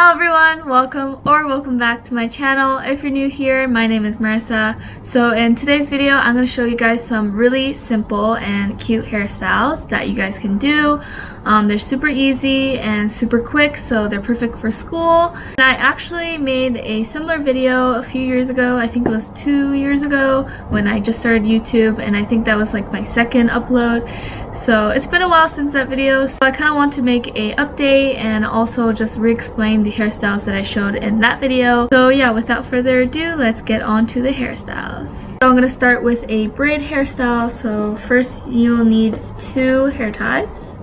Hello everyone, welcome back to my channel. If you're new here, my name is Marissa. So in today's video, I'm going to show you guys some really simple and cute hairstyles that you guys can do. They're super easy and super quick, so they're perfect for school. And I actually made a similar video a few years ago. I think it was 2 years ago when I just started YouTube, and I think that was like my second upload. So it's been a while since that video, so I kind of want to make a update and also just re-explain the hairstyles that I showed in that video. So yeah, without further ado, let's get on to the hairstyles. So I'm going to start with a braid hairstyle. So first you'll need 2 hair ties,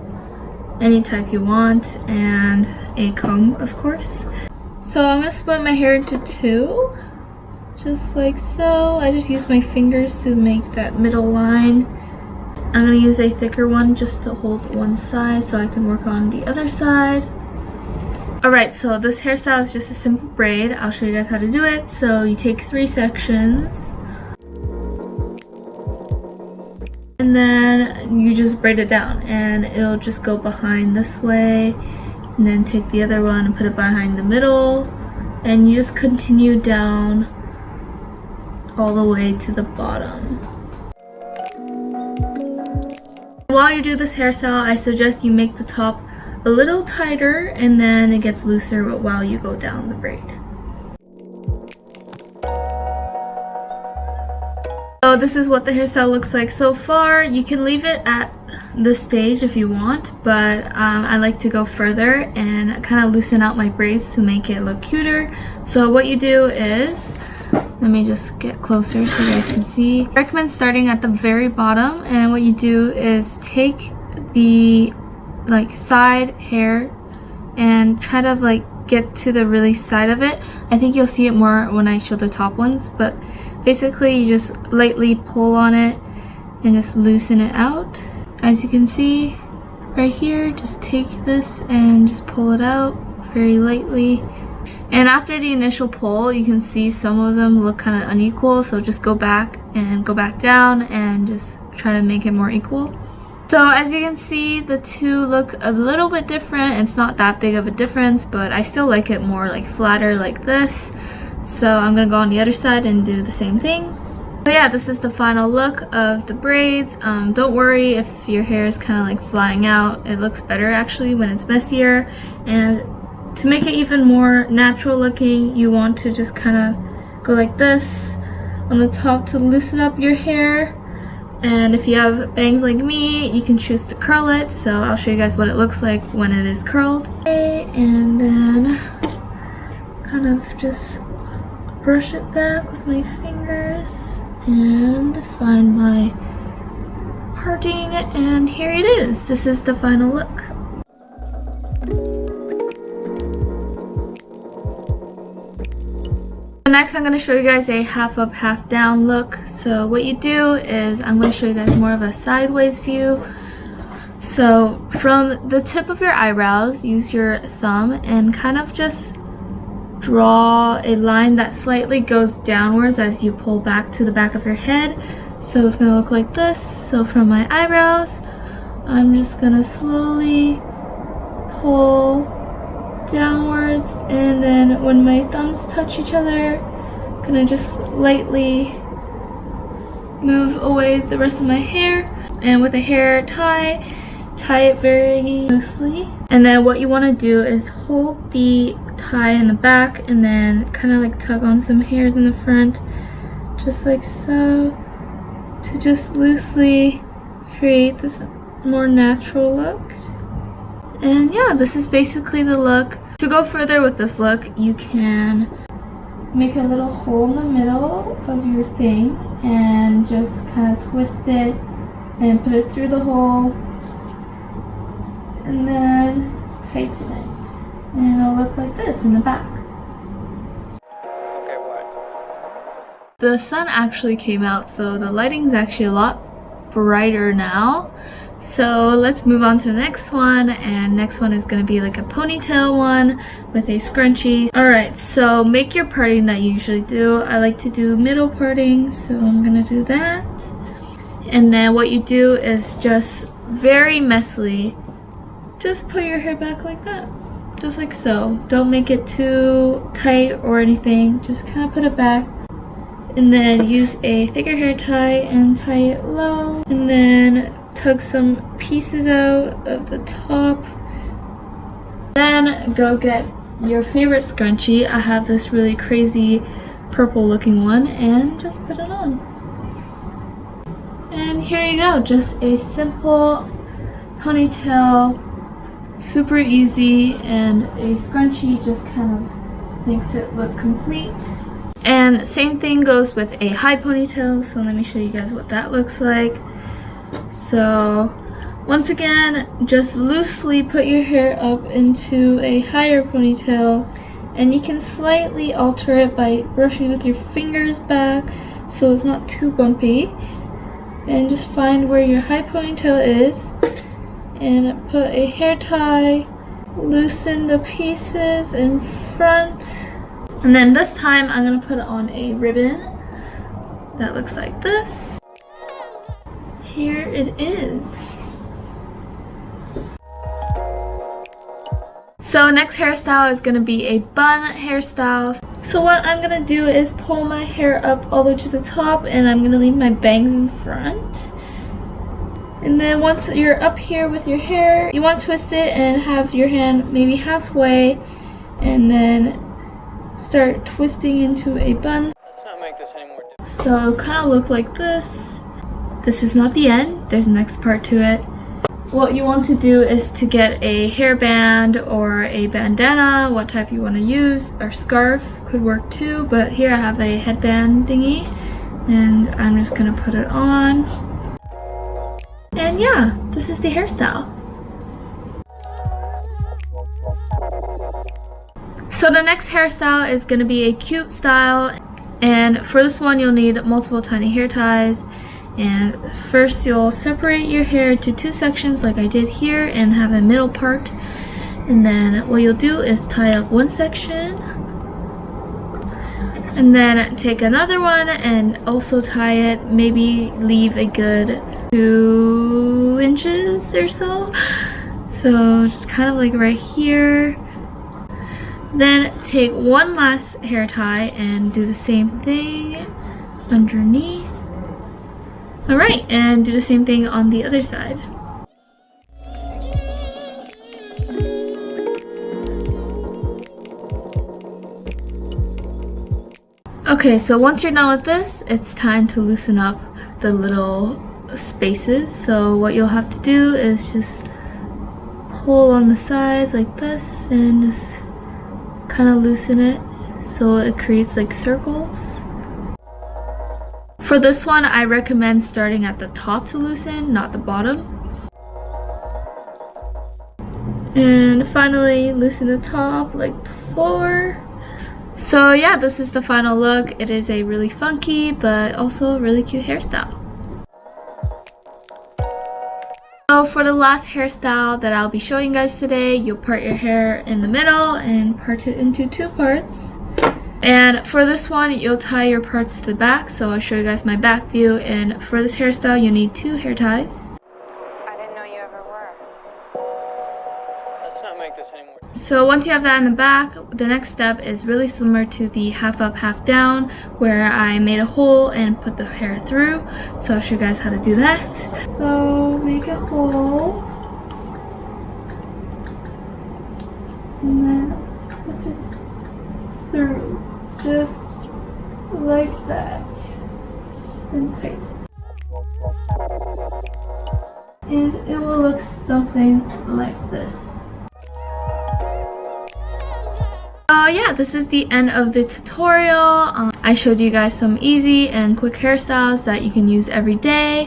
any type you want, and a comb, of course. So I'm going to split my hair into 2, just like so. I just use my fingers to make that middle line. I'm going to use a thicker one just to hold one side so I can work on the other side. Alright, so this hairstyle is just a simple braid. I'll show you guys how to do it. So you take 3 sections, and then you just braid it down, and it'll just go behind this way, and then take the other one and put it behind the middle, and you just continue down all the way to the bottom. While you do this hairstyle, I suggest you make the top a little tighter, and then it gets looser while you go down the braid. So this is what the hairstyle looks like so far. You can leave it at this stage if you want, but I like to go further and kind of loosen out my braids to make it look cuter. So what you do is, let me just get closer so you guys can see. I recommend starting at the very bottom, and what you do is take the side hair and try to get to the really side of it. I think you'll see it more when I show the top ones, but basically you just lightly pull on it and just loosen it out. As you can see right here, just take this and just pull it out very lightly. And after the initial pull, you can see some of them look kind of unequal, so just go back and go back down and just try to make it more equal. So as you can see, the 2 look a little bit different. It's not that big of a difference, but I still like it more flatter like this. So I'm gonna go on the other side and do the same thing. So yeah, this is the final look of the braids. Don't worry if your hair is kind of flying out. It looks better actually when it's messier. And to make it even more natural looking, you want to just kind of go like this on the top to loosen up your hair. And if you have bangs like me, you can choose to curl it. So I'll show you guys what it looks like when it is curled. Okay, and then kind of just brush it back with my fingers and find my parting, and here it is. This is the final look. Next, I'm going to show you guys a half up, half down look. So what you do is, I'm going to show you guys more of a sideways view. So from the tip of your eyebrows, use your thumb and kind of just draw a line that slightly goes downwards as you pull back to the back of your head. So it's going to look like this. So from my eyebrows, I'm just going to slowly pull downwards, and then when my thumbs touch each other, I'm gonna just lightly move away the rest of my hair, and with a hair tie it very loosely. And then what you want to do is hold the tie in the back and then kind of tug on some hairs in the front, just like so, to just loosely create this more natural look. And yeah, this is basically the look. To go further with this look, you can make a little hole in the middle of your thing and just kind of twist it and put it through the hole, and then tighten it, and it'll look like this in the back. Okay, what? The sun actually came out, so the lighting is actually a lot brighter now. So let's move on to the next one, and next one is going to be like a ponytail one with a scrunchie. Alright, so make your parting that you usually do. I like to do middle parting, so I'm going to do that. And then what you do is just very messily just put your hair back like that. just like so. Don't make it too tight or anything, just kind of put it back. And then use a thicker hair tie and tie it low. And then tug some pieces out of the top. Then go get your favorite scrunchie. I have this really crazy purple looking one, and just put it on. And here you go, just a simple ponytail, super easy, and a scrunchie just kind of makes it look complete. And same thing goes with a high ponytail, so let me show you guys what that looks like. So once again, just loosely put your hair up into a higher ponytail, and you can slightly alter it by brushing with your fingers back so it's not too bumpy. And just find where your high ponytail is and put a hair tie, loosen the pieces in front. And then this time I'm gonna put on a ribbon that looks like this. Here it is. So next hairstyle is gonna be a bun hairstyle. So what I'm gonna do is pull my hair up all the way to the top, and I'm gonna leave my bangs in front. And then once you're up here with your hair, you want to twist it and have your hand maybe halfway, and then start twisting into a bun. Let's not make this any more difficult. So it'll kind of look like this. This is not the end, there's the next part to it. What you want to do is to get a hairband or a bandana, what type you want to use, or scarf could work too, but here I have a headband thingy, and I'm just gonna put it on. And yeah, this is the hairstyle. So the next hairstyle is gonna be a cute style, and for this one you'll need multiple tiny hair ties. And first you'll separate your hair into two sections like I did here and have a middle part. And then what you'll do is tie up one section, and then take another one and also tie it, maybe leave a good 2 inches or so. So just kind of like right here. Then take one last hair tie and do the same thing underneath. Alright, and do the same thing on the other side. Okay, so once you're done with this, it's time to loosen up the little spaces. So what you'll have to do is just pull on the sides like this and just kind of loosen it so it creates like circles. For this one, I recommend starting at the top to loosen, not the bottom. And finally, loosen the top like before. So yeah, this is the final look. It is a really funky, but also a really cute hairstyle. So for the last hairstyle that I'll be showing you guys today, you'll part your hair in the middle and part it into 2 parts. And for this one, you'll tie your parts to the back, so I'll show you guys my back view. And for this hairstyle, you need 2 hair ties. I didn't know you ever were. Let's not make this any more. So once you have that in the back, the next step is really similar to the half up, half down, where I made a hole and put the hair through. So I'll show you guys how to do that. So make a hole, and then put it through. Just like that, and tight. And it will look something like this. So yeah, this is the end of the tutorial. I showed you guys some easy and quick hairstyles that you can use every day.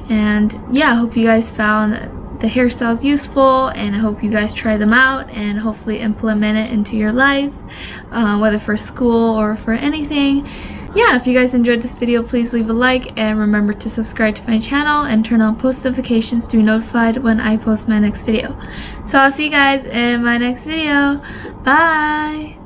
And yeah, I hope you guys found the hairstyles useful, and I hope you guys try them out and hopefully implement it into your life, whether for school or for anything. Yeah, if you guys enjoyed this video, please leave a like and remember to subscribe to my channel and turn on post notifications to be notified when I post my next video. So I'll see you guys in my next video. Bye!